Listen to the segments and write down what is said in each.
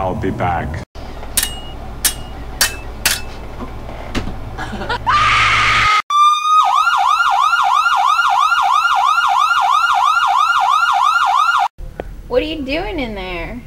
I'll be back. What are you doing in there?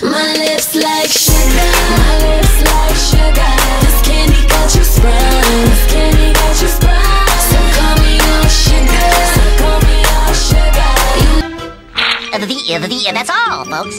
My lips like sugar, my lips like sugar. This candy got you sprung, this candy got you sprung. So call me on sugar, so call me on sugar. That's all, folks.